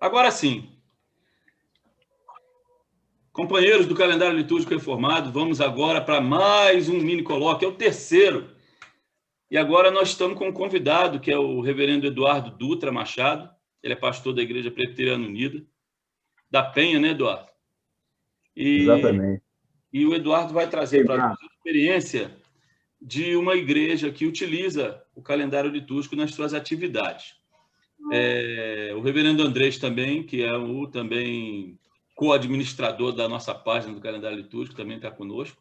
Agora sim, companheiros do calendário litúrgico reformado, vamos agora para mais um mini colóquio, é o terceiro. E agora nós estamos com um convidado, que é o reverendo Eduardo Dutra Machado. Ele é pastor da Igreja Presbiteriana Unida, da Penha, né, Eduardo? Exatamente. E o Eduardo vai trazer para nós a experiência de uma igreja que utiliza o calendário litúrgico nas suas atividades. O reverendo Andrés também, que é o também co-administrador da nossa página do calendário litúrgico, também está conosco.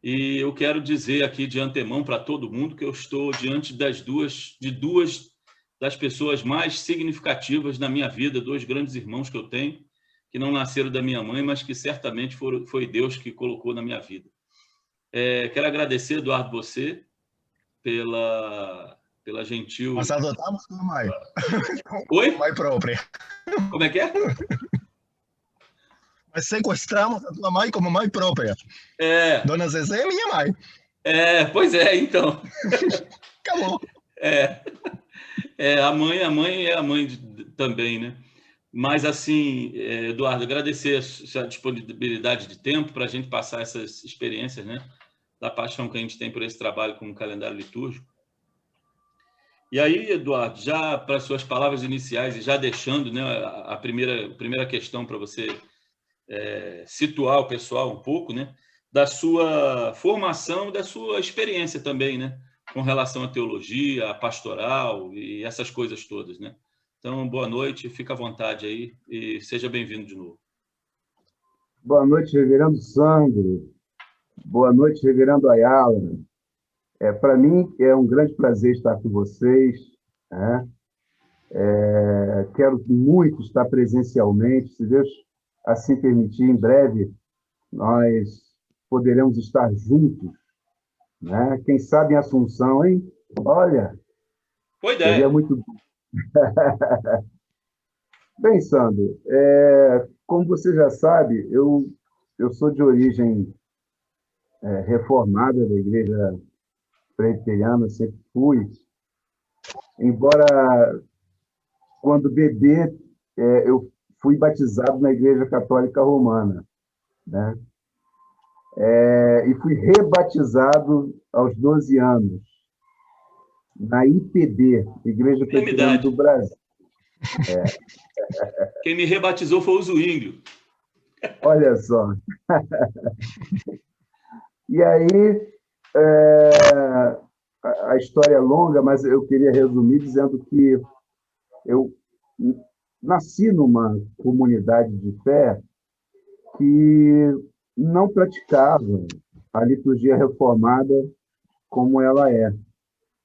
E eu quero dizer aqui de antemão para todo mundo que eu estou diante de duas das pessoas mais significativas na minha vida, dois grandes irmãos que eu tenho, que não nasceram da minha mãe, mas que certamente foi Deus que colocou na minha vida. Quero agradecer, Eduardo, você pela gentil... Nós adotamos como mãe. Oi? Mãe própria. Como é que é? Nós sequestramos a tua mãe como mãe própria. Dona Zezé é minha mãe. Pois é, então. Acabou. A mãe é a mãe também, né? Mas, assim, Eduardo, agradecer a disponibilidade de tempo para a gente passar essas experiências, né? Da paixão que a gente tem por esse trabalho com o calendário litúrgico. E aí, Eduardo, já para as suas palavras iniciais e já deixando, né, a primeira questão para você situar o pessoal um pouco, né, da sua formação, da sua experiência também, né, com relação à teologia, à pastoral e essas coisas todas, né? Então, boa noite, fica à vontade aí e seja bem-vindo de novo. Boa noite, reverendo Sandro. Boa noite, reverendo Ayala. Para mim, é um grande prazer estar com vocês, né? Quero muito estar presencialmente, se Deus assim permitir, em breve nós poderemos estar juntos, né? Quem sabe em Assunção, hein? Olha, boa ideia. Seria muito bom. Bem, Sandro, como você já sabe, eu sou de origem reformada da Igreja Presbiteriana, sempre fui. Embora, quando bebê, eu fui batizado na Igreja Católica Romana, né? E fui rebatizado aos 12 anos, na IPB, Igreja Presbiteriana do Brasil. Quem me rebatizou foi o Zuínglio. Olha só. E aí, a história é longa, mas eu queria resumir dizendo que eu nasci numa comunidade de fé que não praticava a liturgia reformada como ela é,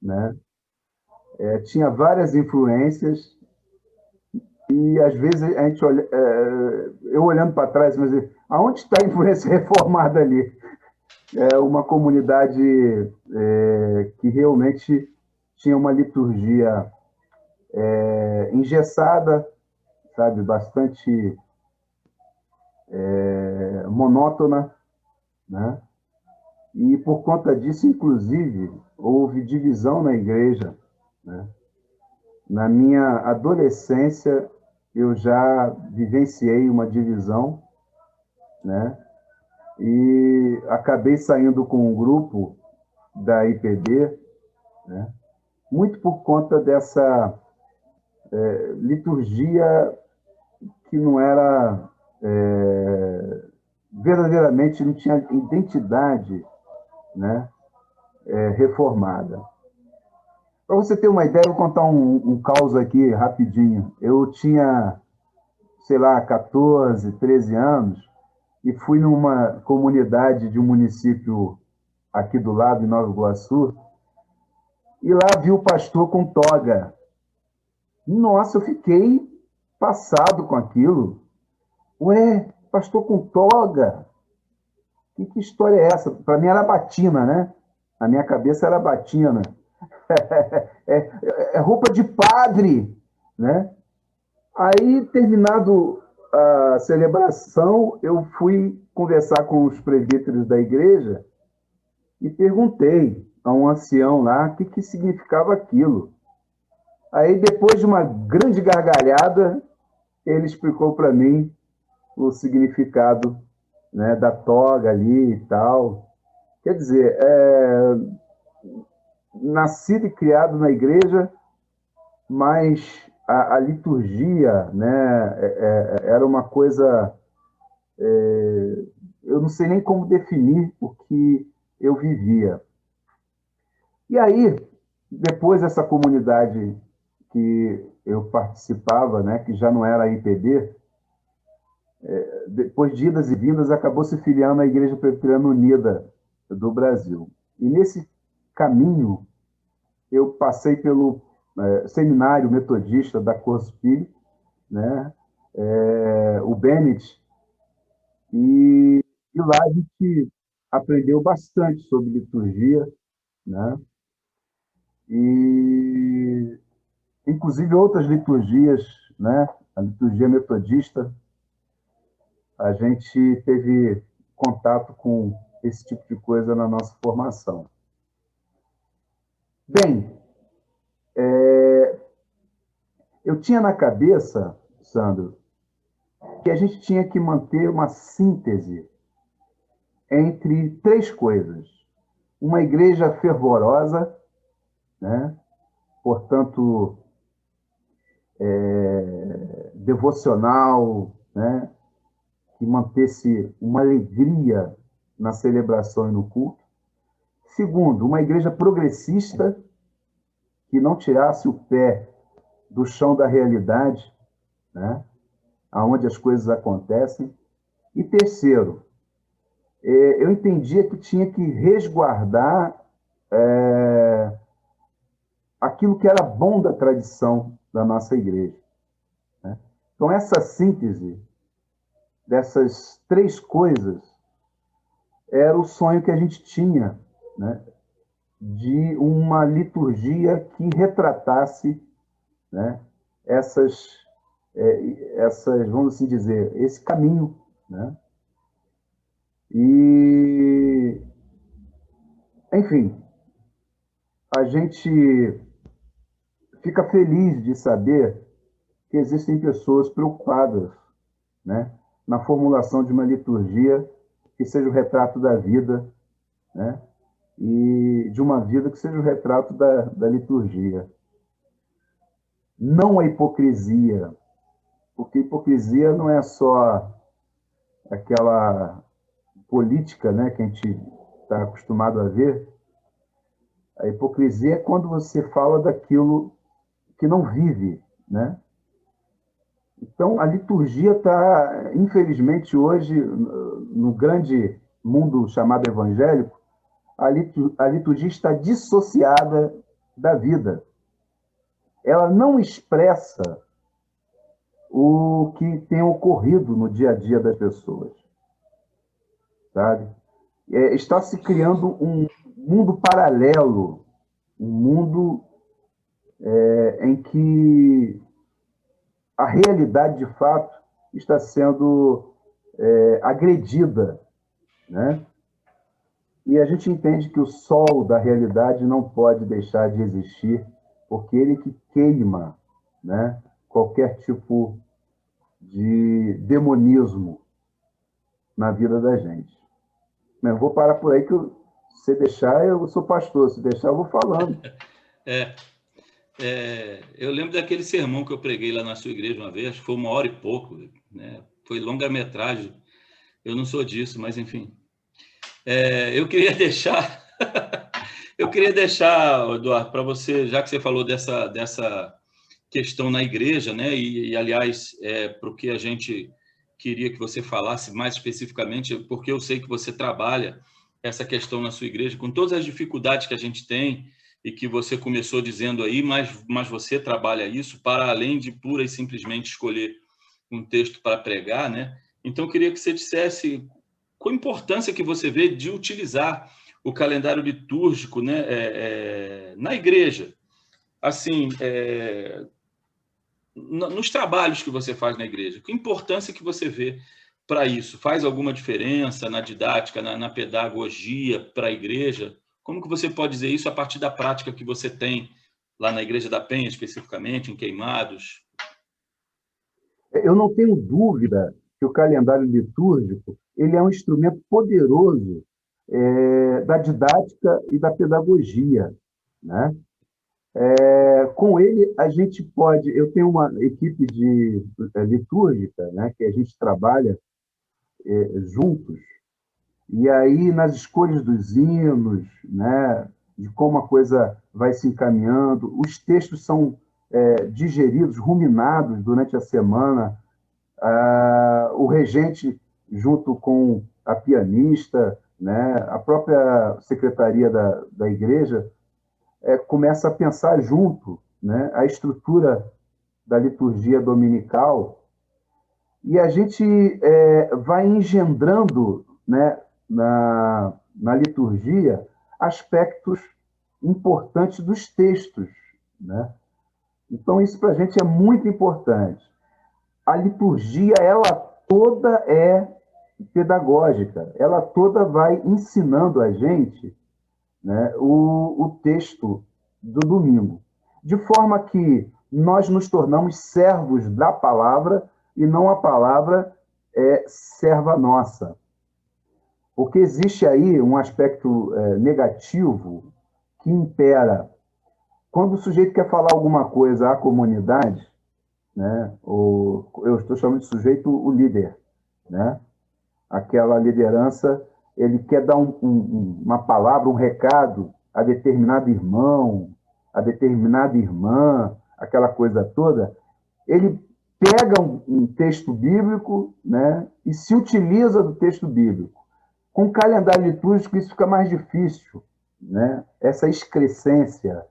né? Tinha várias influências e, às vezes, a gente eu olhando para trás, mas aonde está a influência reformada ali? É uma comunidade que realmente tinha uma liturgia engessada, sabe, bastante monótona, né? E, por conta disso, inclusive, houve divisão na igreja, né? Na minha adolescência, eu já vivenciei uma divisão, né? E acabei saindo com um grupo da IPB, né? Muito por conta dessa liturgia que não era verdadeiramente, não tinha identidade, né, reformada. Para você ter uma ideia, eu vou contar um caos aqui rapidinho. Eu tinha, sei lá, 14, 13 anos e fui numa comunidade de um município aqui do lado, em Nova Iguaçu, e lá vi o pastor com toga. Nossa, eu fiquei passado com aquilo. Ué, pastor com toga? Que história é essa? Para mim era batina, né? Na minha cabeça era batina. É roupa de padre, né? Aí, terminado a celebração, eu fui conversar com os presbíteros da igreja e perguntei a um ancião lá o que significava aquilo. Aí, depois de uma grande gargalhada, ele explicou para mim o significado, né, da toga ali e tal. Quer dizer, nascido e criado na igreja, mas a liturgia, né, era uma coisa, eu não sei nem como definir o que eu vivia. E aí, depois essa comunidade que eu participava, né, que já não era a IPB, depois de idas e vindas, acabou se filiando à Igreja Presbiteriana Unida do Brasil. E nesse caminho, eu passei pelo seminário metodista da Corso Filho, né, o Bennett, e lá a gente aprendeu bastante sobre liturgia, né, e inclusive outras liturgias, né, a liturgia metodista, a gente teve contato com esse tipo de coisa na nossa formação. Bem, eu tinha na cabeça, Sandro, que a gente tinha que manter uma síntese entre três coisas. Uma igreja fervorosa, né? Portanto, devocional, né? Que mantesse uma alegria na celebração e no culto. Segundo, uma igreja progressista, que não tirasse o pé do chão da realidade, né? Aonde as coisas acontecem. E terceiro, eu entendia que tinha que resguardar aquilo que era bom da tradição da nossa igreja, né? Então, essa síntese dessas três coisas era o sonho que a gente tinha, né, de uma liturgia que retratasse, né, essas, vamos assim dizer, esse caminho, né? E, enfim, a gente fica feliz de saber que existem pessoas preocupadas, né, na formulação de uma liturgia que seja o retrato da vida, né, e de uma vida que seja o retrato da liturgia. Não a hipocrisia, porque hipocrisia não é só aquela política, né, que a gente está acostumado a ver. A hipocrisia é quando você fala daquilo que não vive, né? Então, a liturgia está, infelizmente, hoje, no grande mundo chamado evangélico, a liturgia está dissociada da vida. Ela não expressa o que tem ocorrido no dia a dia das pessoas, sabe? Está se criando um mundo paralelo, um mundo em que a realidade, de fato, está sendo agredida, né? E a gente entende que o sol da realidade não pode deixar de existir, porque ele que queima, né, qualquer tipo de demonismo na vida da gente. Eu vou parar por aí, que se deixar, eu sou pastor, se deixar, eu vou falando. Eu lembro daquele sermão que eu preguei lá na sua igreja uma vez, foi 1h e pouco, né? Foi longa-metragem. Eu não sou disso, mas enfim. Eu queria deixar, Eduardo, para você, já que você falou dessa questão na igreja, né? E aliás, para o que a gente queria que você falasse mais especificamente, porque eu sei que você trabalha essa questão na sua igreja, com todas as dificuldades que a gente tem, e que você começou dizendo aí, mas você trabalha isso para além de pura e simplesmente escolher um texto para pregar, né? Então, eu queria que você dissesse qual a importância que você vê de utilizar o calendário litúrgico, né, na igreja. Assim, nos trabalhos que você faz na igreja, que importância que você vê para isso? Faz alguma diferença na didática, na pedagogia para a igreja? Como que você pode dizer isso a partir da prática que você tem lá na Igreja da Penha, especificamente, em Queimados? Eu não tenho dúvida que o calendário litúrgico ele é um instrumento poderoso da didática e da pedagogia, né? Com ele, a gente pode... Eu tenho uma equipe litúrgica, né, que a gente trabalha juntos, e aí, nas escolhas dos hinos, né, de como a coisa vai se encaminhando, os textos são digeridos, ruminados durante a semana. O regente, junto com a pianista, né, a própria secretaria da igreja, começa a pensar junto, né, a estrutura da liturgia dominical, e a gente vai engendrando, né, na liturgia aspectos importantes dos textos, né? Então, isso para a gente é muito importante. A liturgia, ela toda é pedagógica, ela toda vai ensinando a gente, né, o texto do domingo, de forma que nós nos tornamos servos da palavra e não a palavra serva nossa. Porque existe aí um aspecto negativo que impera. Quando o sujeito quer falar alguma coisa à comunidade, né, eu estou chamando de sujeito o líder, né? Aquela liderança, ele quer dar uma palavra, um recado a determinado irmão, a determinada irmã, aquela coisa toda, ele pega um texto bíblico, né, e se utiliza do texto bíblico. Com o calendário litúrgico, isso fica mais difícil, né? Essa excrescência,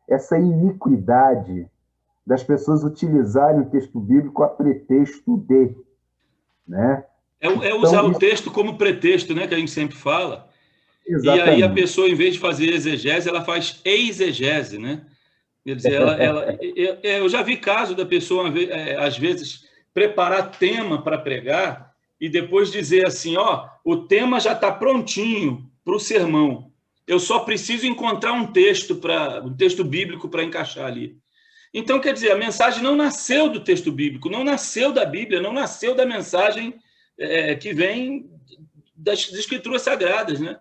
essa iniquidade das pessoas utilizarem o texto bíblico a pretexto de, né? É usar o texto como pretexto, né, que a gente sempre fala. Exatamente. E aí a pessoa, em vez de fazer exegese, ela faz exegese, né? Quer dizer, eu já vi caso da pessoa, às vezes, preparar tema para pregar e depois dizer assim, o tema já está prontinho para o sermão. Eu só preciso encontrar um texto bíblico para encaixar ali. Então, quer dizer, a mensagem não nasceu do texto bíblico, não nasceu da Bíblia, não nasceu da mensagem que vem das Escrituras Sagradas, né?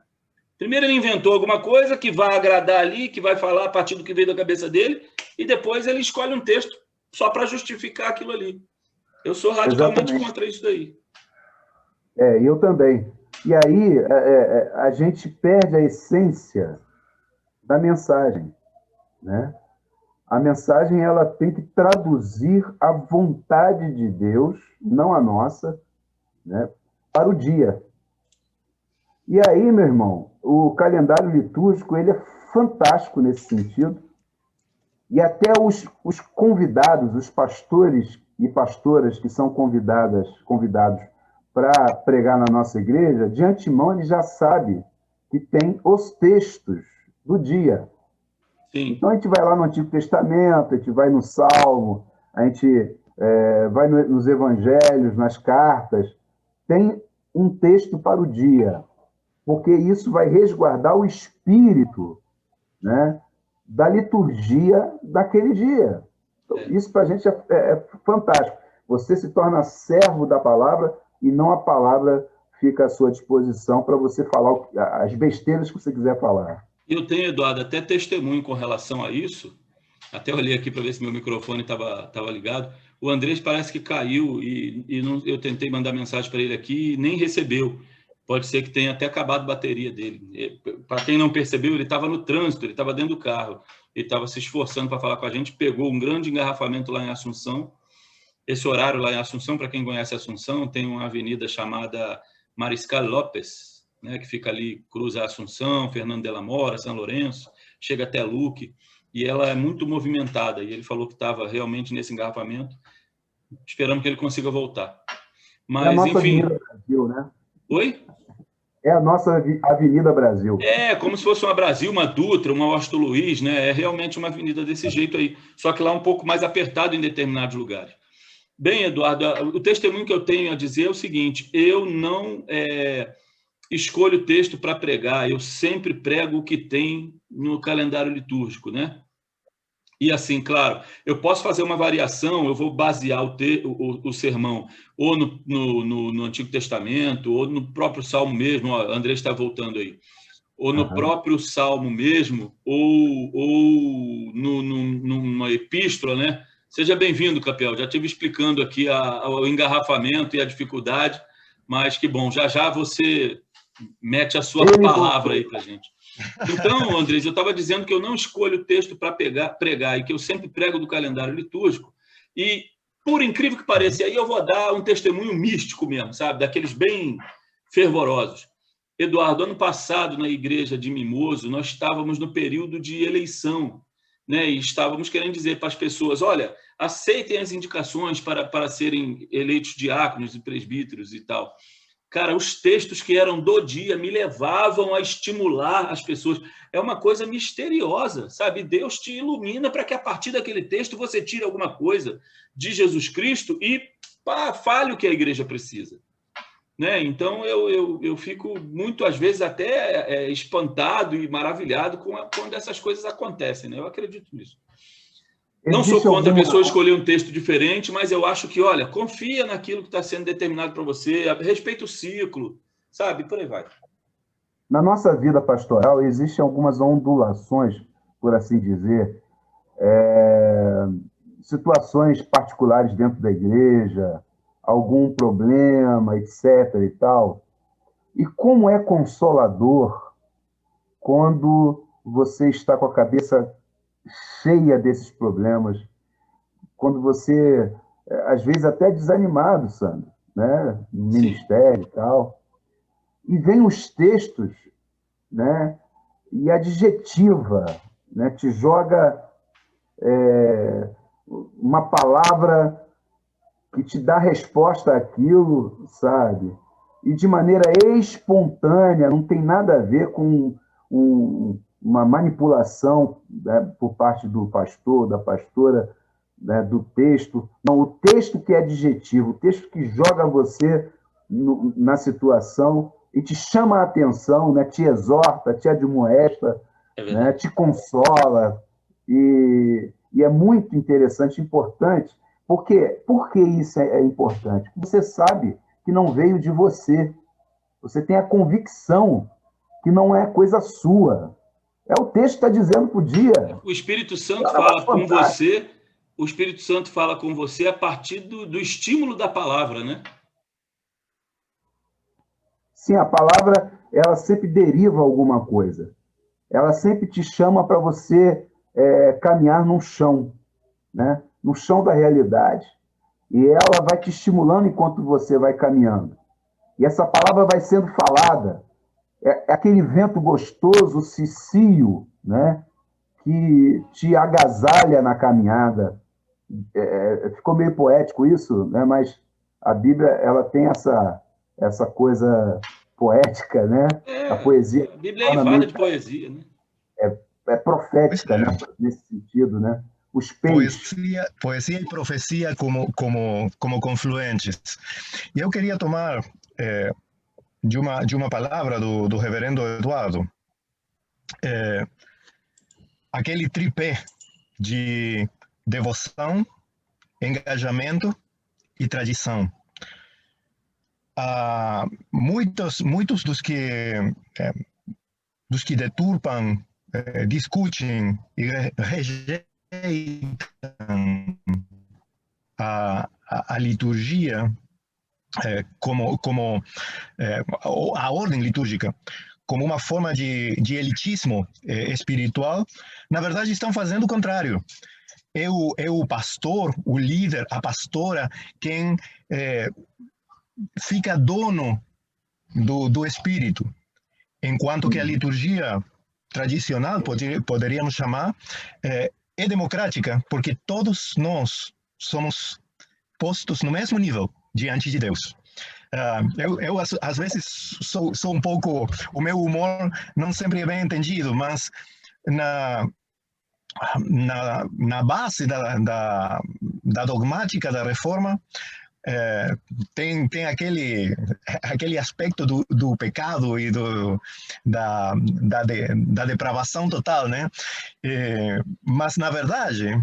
Primeiro ele inventou alguma coisa que vai agradar ali, que vai falar a partir do que veio da cabeça dele, e depois ele escolhe um texto só para justificar aquilo ali. Eu sou radicalmente contra isso daí. Eu também. E aí a gente perde a essência da mensagem, né? A mensagem ela tem que traduzir a vontade de Deus, não a nossa, né, para o dia. E aí, meu irmão, o calendário litúrgico ele é fantástico nesse sentido. E até os convidados, os pastores e pastoras que são convidados para pregar na nossa igreja, de antemão ele já sabe que tem os textos do dia. Sim. Então a gente vai lá no Antigo Testamento, a gente vai no Salmo, a gente vai nos Evangelhos, nas cartas, tem um texto para o dia, porque isso vai resguardar o espírito, né, da liturgia daquele dia. Então, isso para a gente é fantástico. Você se torna servo da palavra e não a palavra fica à sua disposição para você falar as besteiras que você quiser falar. Eu tenho, Eduardo, até testemunho com relação a isso. Até olhei aqui para ver se meu microfone estava ligado. O Andrés parece que caiu e não, eu tentei mandar mensagem para ele aqui e nem recebeu. Pode ser que tenha até acabado a bateria dele. Para quem não percebeu, ele estava no trânsito, ele estava dentro do carro. Ele estava se esforçando para falar com a gente, pegou um grande engarrafamento lá em Assunção. Esse horário lá em Assunção, para quem conhece Assunção, tem uma avenida chamada Mariscal López, né, que fica ali, cruza Assunção, Fernando de la Mora, São Lourenço, chega até Luque, e ela é muito movimentada. E ele falou que estava realmente nesse engarrafamento. Esperamos que ele consiga voltar. Mas, é a nossa enfim... Avenida Brasil, né? Oi? É a nossa Avenida Brasil. É, como se fosse uma Brasil, uma Dutra, uma Washington Luiz, né? É realmente uma avenida desse jeito aí. Só que lá um pouco mais apertado em determinados lugares. Bem, Eduardo, o testemunho que eu tenho a dizer é o seguinte: eu não escolho texto para pregar, eu sempre prego o que tem no calendário litúrgico, né? E assim, claro, eu posso fazer uma variação, eu vou basear o sermão ou no Antigo Testamento, ou no próprio Salmo mesmo, o André está voltando aí, ou no próprio Salmo mesmo, ou numa epístola, né? Seja bem-vindo, Capel, já estive explicando aqui o engarrafamento e a dificuldade, mas que bom, já você mete a sua palavra aí para a gente. Então, Andrés, eu estava dizendo que eu não escolho o texto para pregar e que eu sempre prego do calendário litúrgico. E, por incrível que pareça, aí eu vou dar um testemunho místico mesmo, sabe? Daqueles bem fervorosos. Eduardo, ano passado, na igreja de Mimoso, nós estávamos no período de eleição, né? E estávamos querendo dizer para as pessoas, olha, aceitem as indicações para serem eleitos diáconos e presbíteros e tal. Cara, os textos que eram do dia me levavam a estimular as pessoas. É uma coisa misteriosa, sabe? Deus te ilumina para que a partir daquele texto você tire alguma coisa de Jesus Cristo e fale o que a igreja precisa. Né? Então, eu fico muito, às vezes, até espantado e maravilhado quando essas coisas acontecem. Né? Eu acredito nisso. Não sou contra a pessoa escolher um texto diferente, mas eu acho que, olha, confia naquilo que está sendo determinado para você, respeita o ciclo, sabe? Por aí vai. Na nossa vida pastoral, existem algumas ondulações, por assim dizer, situações particulares dentro da igreja, algum problema, etc. e tal. E como é consolador quando você está com a cabeça cheia desses problemas, quando você, às vezes, até desanimado, Sandro, né? No ministério e tal, e vem os textos, né? E adjetiva, né? Te joga uma palavra que te dá resposta àquilo, sabe? E de maneira espontânea, não tem nada a ver com uma manipulação, né, por parte do pastor, da pastora, né, do texto. Não, o texto que é adjetivo, o texto que joga você na situação e te chama a atenção, né, te exorta, te admoesta, né, te consola. E é muito interessante, importante. Por que isso é importante? Você sabe que não veio de você. Você tem a convicção que não é coisa sua. É o texto que está dizendo para o dia. O Espírito Santo fala com você. O Espírito Santo fala com você a partir do estímulo da palavra, né? Sim, a palavra, ela sempre deriva alguma coisa. Ela sempre te chama para você caminhar no chão, né? No chão da realidade. E ela vai te estimulando enquanto você vai caminhando. E essa palavra vai sendo falada. É aquele vento gostoso, cicio, né? Que te agasalha na caminhada. Ficou meio poético isso, né? Mas a Bíblia, ela tem essa coisa poética, né? A poesia. A Bíblia é invada de poesia, né? É profética, né? Nesse sentido, né? Os peixes. Poesia e profecia como confluentes. E eu queria tomar de uma palavra do reverendo Eduardo, aquele tripé de devoção, engajamento e tradição. Muitos dos que deturpam, discutem e rejeitam a liturgia a ordem litúrgica como uma forma de elitismo espiritual, na verdade estão fazendo o contrário. É o pastor, o líder, a pastora, quem fica dono do espírito, enquanto que a liturgia tradicional, poderíamos chamar, é democrática, porque todos nós somos postos no mesmo nível diante de Deus. Eu às vezes sou um pouco, o meu humor não sempre é bem entendido, mas na base da dogmática da reforma, tem aquele aspecto do pecado e da depravação total, né? Mas, na verdade,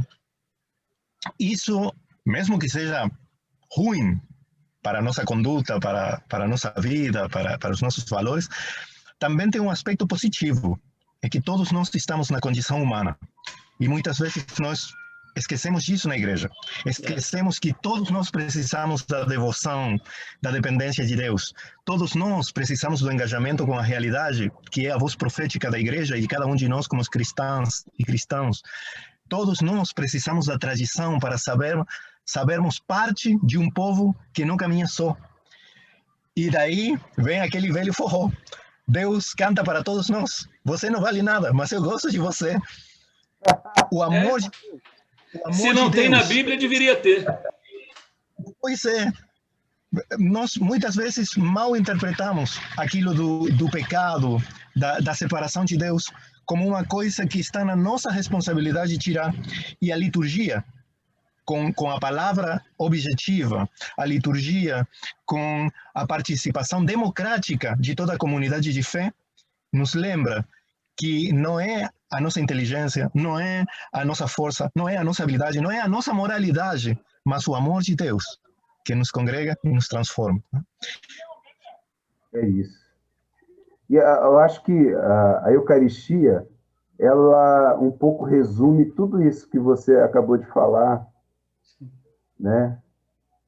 isso, mesmo que seja ruim para a nossa conduta, para a nossa vida, para os nossos valores, também tem um aspecto positivo, é que todos nós estamos na condição humana. E muitas vezes nós esquecemos disso na igreja. Esquecemos que todos nós precisamos da devoção, da dependência de Deus. Todos nós precisamos do engajamento com a realidade, que é a voz profética da igreja e de cada um de nós como cristãos e cristãos. Todos nós precisamos da tradição para sabermos parte de um povo que não caminha só. E daí vem aquele velho forró. Deus canta para todos nós. Você não vale nada, mas eu gosto de você. O amor de Deus. Se não tem na Bíblia, deveria ter. Pois é. Nós muitas vezes mal interpretamos aquilo do pecado, da separação de Deus, como uma coisa que está na nossa responsabilidade de tirar. E a liturgia, com a palavra objetiva, a liturgia com a participação democrática de toda a comunidade de fé, nos lembra que não é a nossa inteligência, não é a nossa força, não é a nossa habilidade, não é a nossa moralidade, mas o amor de Deus que nos congrega e nos transforma. É isso. E eu acho que a Eucaristia, ela um pouco resume tudo isso que você acabou de falar, né?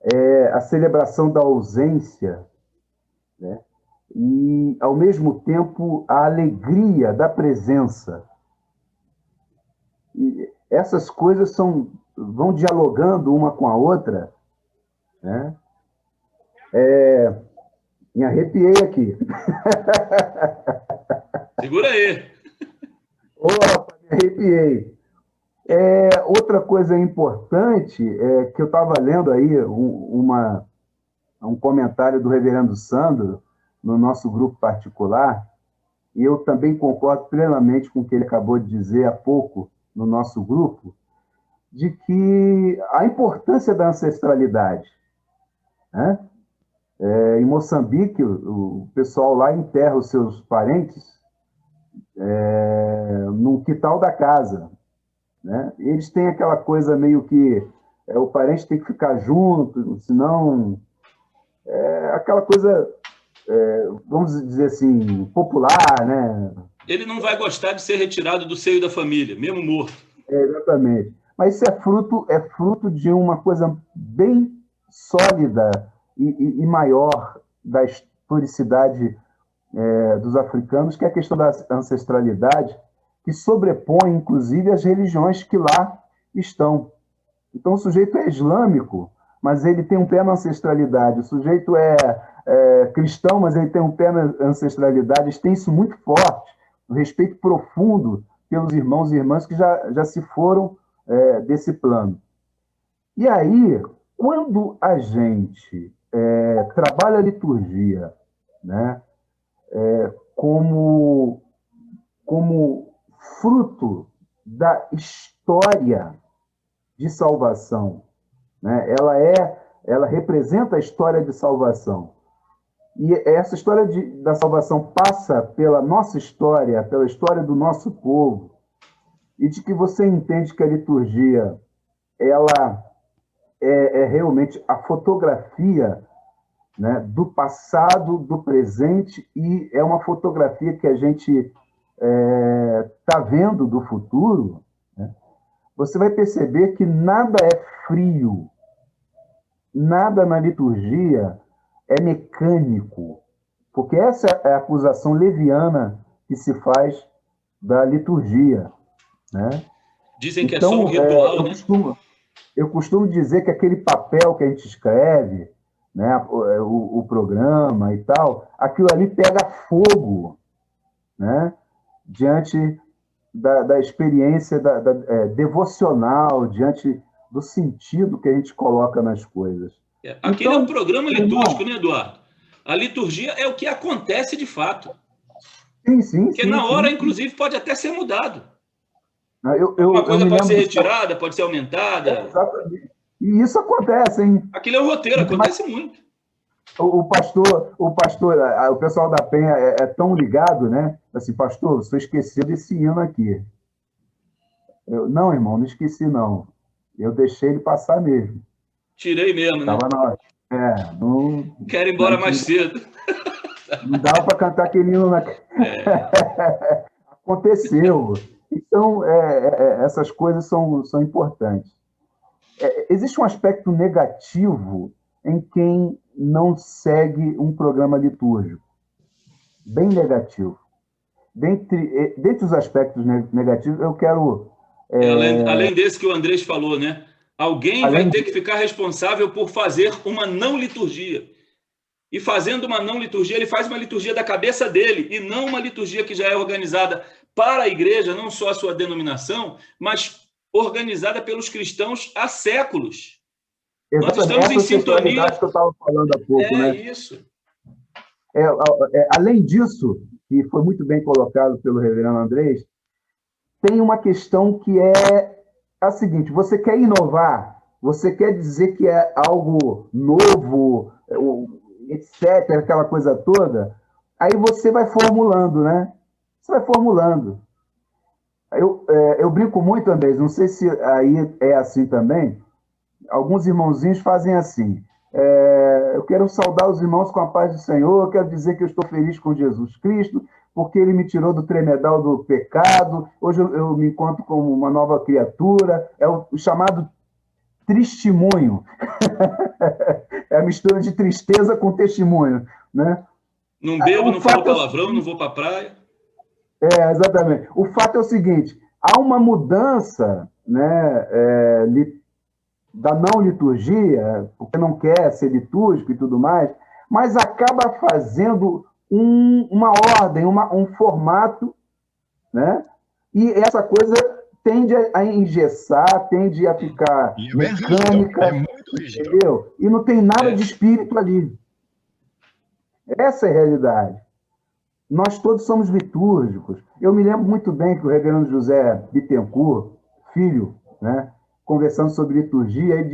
É a celebração da ausência, né? E, ao mesmo tempo, a alegria da presença. E essas coisas vão dialogando uma com a outra, né? Me arrepiei aqui. Segura aí. Opa, me arrepiei. Outra coisa importante que eu estava lendo aí um comentário do reverendo Sandro no nosso grupo particular, e eu também concordo plenamente com o que ele acabou de dizer há pouco no nosso grupo, de que a importância da ancestralidade, né? Em Moçambique, o pessoal lá enterra os seus parentes no quintal da casa, né? Eles têm aquela coisa meio que o parente tem que ficar junto, senão aquela coisa, vamos dizer assim, popular, né? Ele não vai gostar de ser retirado do seio da família, mesmo morto. Exatamente. Mas isso é fruto de uma coisa bem sólida e maior da historicidade dos africanos, que é a questão da ancestralidade, que sobrepõe, inclusive, as religiões que lá estão. Então, o sujeito é islâmico, mas ele tem um pé na ancestralidade. O sujeito é cristão, mas ele tem um pé na ancestralidade. Eles têm isso muito forte, um respeito profundo pelos irmãos e irmãs que já se foram desse plano. E aí, quando a gente trabalha a liturgia, né, como fruto da história de salvação, né? Ela representa a história de salvação. E essa história da salvação passa pela nossa história, pela história do nosso povo, e de que você entende que a liturgia ela é realmente a fotografia, né, do passado, do presente, e é uma fotografia que a gente está vendo do futuro, né? Você vai perceber que nada é frio, nada na liturgia é mecânico, porque essa é a acusação leviana que se faz da liturgia, né? Dizem que então, é só um ritual, né? Eu costumo dizer que aquele papel que a gente escreve, né, o programa e tal, aquilo ali pega fogo, né, diante da experiência devocional, diante do sentido que a gente coloca nas coisas. Aquele é um programa litúrgico, né, Eduardo? A liturgia é o que acontece de fato. Sim. Porque na hora, inclusive, pode até ser mudado. Uma coisa pode ser retirada, pode ser aumentada. Exatamente. E isso acontece, hein? Aquilo é o roteiro, acontece muito. O pessoal da Penha é tão ligado, né? Assim, pastor, você esqueceu desse hino aqui. Não, irmão, não esqueci, não. Eu deixei ele passar mesmo. Tirei mesmo, né? Tava na... não... Quero ir embora mais cedo. Não dava para cantar aquele hino na... Aconteceu. Então, essas coisas são importantes. Existe um aspecto negativo em quem não segue um programa litúrgico. Bem negativo. Dentre os aspectos negativos, eu quero... Além desse que o Andrés falou, né? Alguém vai ter que ficar responsável por fazer uma não liturgia. E fazendo uma não liturgia, ele faz uma liturgia da cabeça dele, e não uma liturgia que já é organizada para a igreja, não só a sua denominação, mas organizada pelos cristãos há séculos. Exatamente. Nós estamos em sintonia. Que eu estava falando há pouco, né? Isso. Além disso, que foi muito bem colocado pelo reverendo Andrés, tem uma questão que é a seguinte: você quer inovar, você quer dizer que é algo novo, etc., aquela coisa toda, aí você vai formulando, né? Você vai formulando. Eu brinco muito, Andrés, não sei se aí é assim também. Alguns irmãozinhos fazem assim: eu quero saudar os irmãos com a paz do Senhor, eu quero dizer que eu estou feliz com Jesus Cristo, porque ele me tirou do tremedal do pecado, hoje eu me encontro como uma nova criatura, é o chamado testemunho. É a mistura de tristeza com testemunho, né? Não bebo, não falo palavrão, não vou para a praia. Exatamente. O fato é o seguinte: há uma mudança, né, da não liturgia, porque não quer ser litúrgico e tudo mais, mas acaba fazendo uma ordem, um formato, né? E essa coisa tende a engessar, tende a ficar mecânica, é muito rígido. Entendeu? E não tem nada de espírito ali. Essa é a realidade. Nós todos somos litúrgicos. Eu me lembro muito bem que o reverendo José Bittencourt, filho, né, conversando sobre liturgia, ele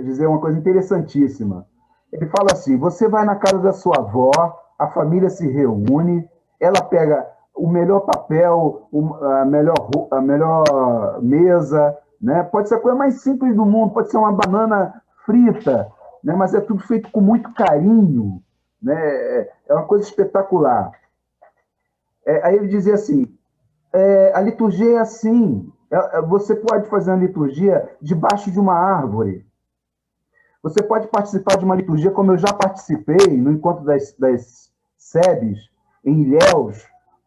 dizia uma coisa interessantíssima. Ele fala assim: você vai na casa da sua avó, a família se reúne, ela pega o melhor papel, a melhor mesa, né? Pode ser a coisa mais simples do mundo, pode ser uma banana frita, né? Mas é tudo feito com muito carinho, né? É uma coisa espetacular. Aí ele dizia assim: a liturgia é assim. Você pode fazer uma liturgia debaixo de uma árvore. Você pode participar de uma liturgia, como eu já participei no encontro das SEBs, em Ilhéus,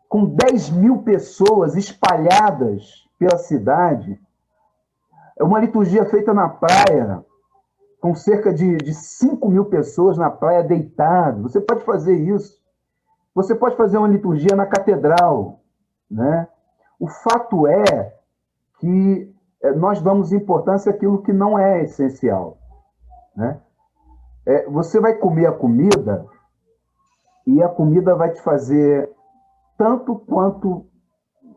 com 10.000 pessoas espalhadas pela cidade. É uma liturgia feita na praia, com cerca de 5.000 pessoas na praia deitadas. Você pode fazer isso. Você pode fazer uma liturgia na catedral, né? O fato é que nós damos importância àquilo que não é essencial, né? Você vai comer a comida e a comida vai te fazer tanto quanto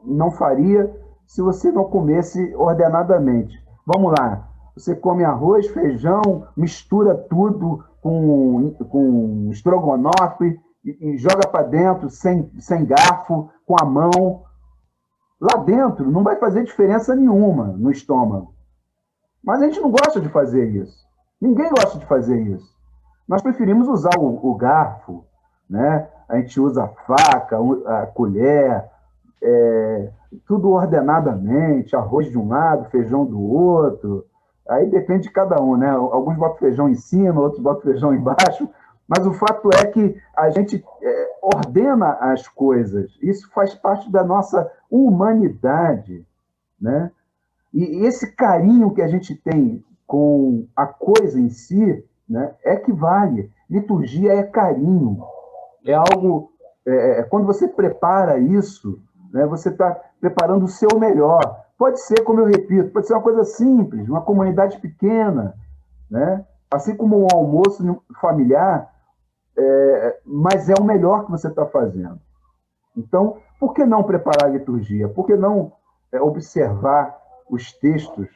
não faria se você não comesse ordenadamente. Vamos lá, você come arroz, feijão, mistura tudo com estrogonofe e joga para dentro sem garfo, com a mão. Lá dentro não vai fazer diferença nenhuma no estômago. Mas a gente não gosta de fazer isso. Ninguém gosta de fazer isso. Nós preferimos usar o garfo, né? A gente usa a faca, a colher, tudo ordenadamente, arroz de um lado, feijão do outro. Aí depende de cada um, né? Alguns botam feijão em cima, outros botam feijão embaixo, mas o fato é que a gente ordena as coisas. Isso faz parte da nossa humanidade, né? E esse carinho que a gente tem com a coisa em si, né, é que vale. Liturgia é carinho. É algo... quando você prepara isso, né, você está preparando o seu melhor. Pode ser, como eu repito, pode ser uma coisa simples, uma comunidade pequena, né? Assim como um almoço familiar, mas é o melhor que você está fazendo. Então, por que não preparar a liturgia? Por que não observar os textos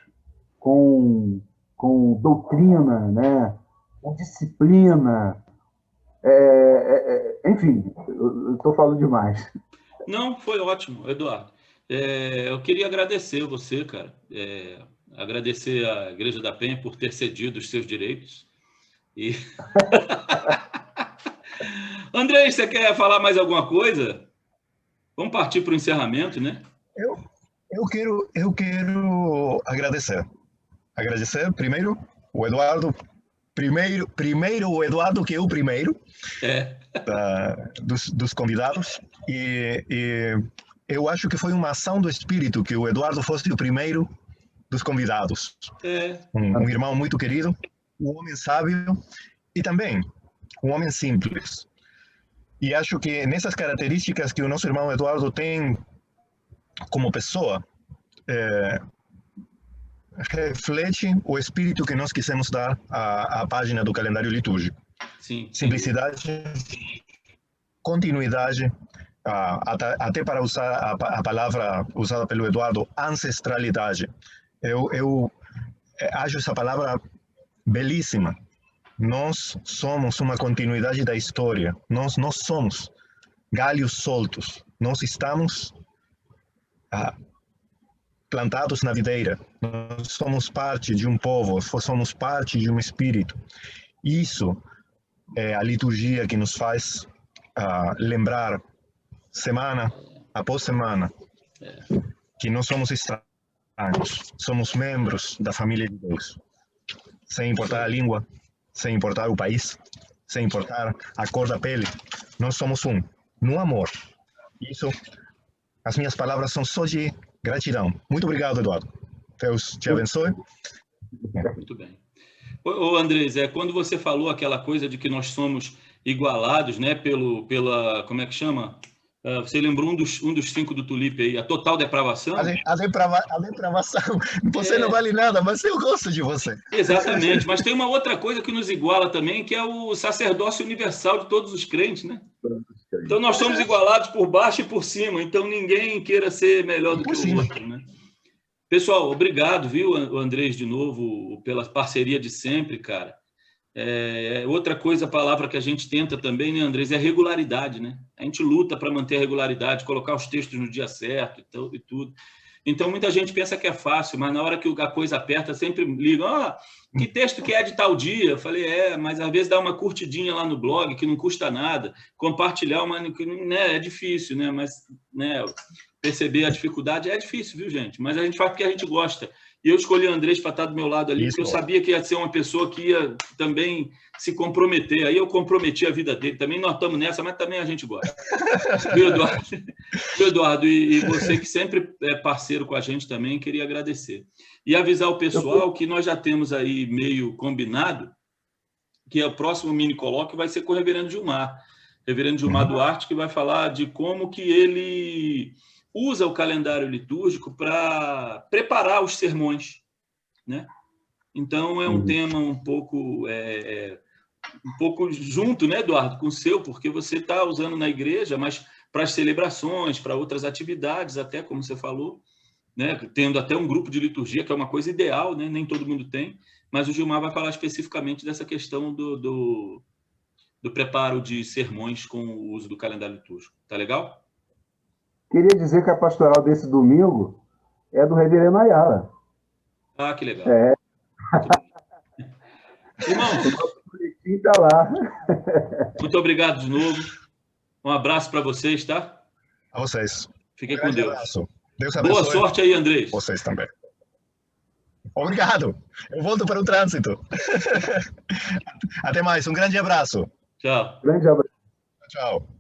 com com doutrina, né? Com disciplina. Enfim, eu estou falando demais. Não, foi ótimo, Eduardo. Eu queria agradecer você, cara. Agradecer à Igreja da Penha por ter cedido os seus direitos. E... Andrei, você quer falar mais alguma coisa? Vamos partir para o encerramento, né? Eu quero agradecer. Agradecer primeiro o Eduardo. Primeiro o Eduardo, que é o primeiro dos convidados. E eu acho que foi uma ação do Espírito que o Eduardo fosse o primeiro dos convidados. Um irmão muito querido, um homem sábio e também um homem simples. E acho que nessas características que o nosso irmão Eduardo tem como pessoa, reflete o espírito que nós quisemos dar à página do calendário litúrgico. Sim. Simplicidade, continuidade, até para usar a palavra usada pelo Eduardo, ancestralidade. Eu acho essa palavra belíssima. Nós somos uma continuidade da história. Nós não somos galhos soltos. Nós estamos plantados na videira. Nós somos parte de um povo, somos parte de um espírito. Isso é a liturgia que nos faz lembrar, semana após semana, que não somos estranhos, somos membros da família de Deus. Sem importar a língua, sem importar o país, sem importar a cor da pele, nós somos um, no amor. Isso, as minhas palavras são só de gratidão. Muito obrigado, Eduardo. Deus te abençoe. Muito bem. Ô, Andrés, quando você falou aquela coisa de que nós somos igualados, né, pela, como é que chama? Você lembrou um dos 5 do Tulipe aí, a total depravação? A depravação. Você não vale nada, mas eu gosto de você. Exatamente, mas tem uma outra coisa que nos iguala também, que é o sacerdócio universal de todos os crentes, né? Então nós somos igualados por baixo e por cima, então ninguém queira ser melhor do que o outro, né? Pessoal, obrigado, viu, Andrés, de novo, pela parceria de sempre, cara. Outra coisa, a palavra que a gente tenta também, né, Andrés, é regularidade, né? A gente luta para manter a regularidade, colocar os textos no dia certo e tudo. Então, muita gente pensa que é fácil, mas na hora que a coisa aperta, sempre ligam, que texto que é de tal dia? Eu falei, mas às vezes dá uma curtidinha lá no blog, que não custa nada, compartilhar né, é difícil, né? Mas, né, perceber a dificuldade é difícil, viu, gente? Mas a gente faz porque a gente gosta. E eu escolhi o Andrés para estar do meu lado ali, porque eu sabia que ia ser uma pessoa que ia também se comprometer. Aí eu comprometi a vida dele. Também nós estamos nessa, mas também a gente gosta. Viu, Eduardo? Eduardo, e você que sempre é parceiro com a gente também, queria agradecer. E avisar o pessoal que nós já temos aí meio combinado que o próximo mini colóquio vai ser com o reverendo Gilmar. Reverendo Gilmar Duarte, que vai falar de como que ele usa o calendário litúrgico para preparar os sermões, né? Então, é um tema um pouco junto, né, Eduardo, com o seu, porque você está usando na igreja, mas para as celebrações, para outras atividades, até como você falou, né, tendo até um grupo de liturgia, que é uma coisa ideal, né? Nem todo mundo tem, mas o Gilmar vai falar especificamente dessa questão do preparo de sermões com o uso do calendário litúrgico. Tá legal? Queria dizer que a pastoral desse domingo é do reverendo Ayala. Ah, que legal. Irmão, tá lá. Muito obrigado de novo. Um abraço para vocês, tá? A vocês. Fiquem com Deus. Abraço. Deus abençoe. Boa sorte aí, Andrés. Vocês também. Obrigado. Eu volto para o trânsito. Até mais. Um grande abraço. Tchau. Grande abraço. Tchau.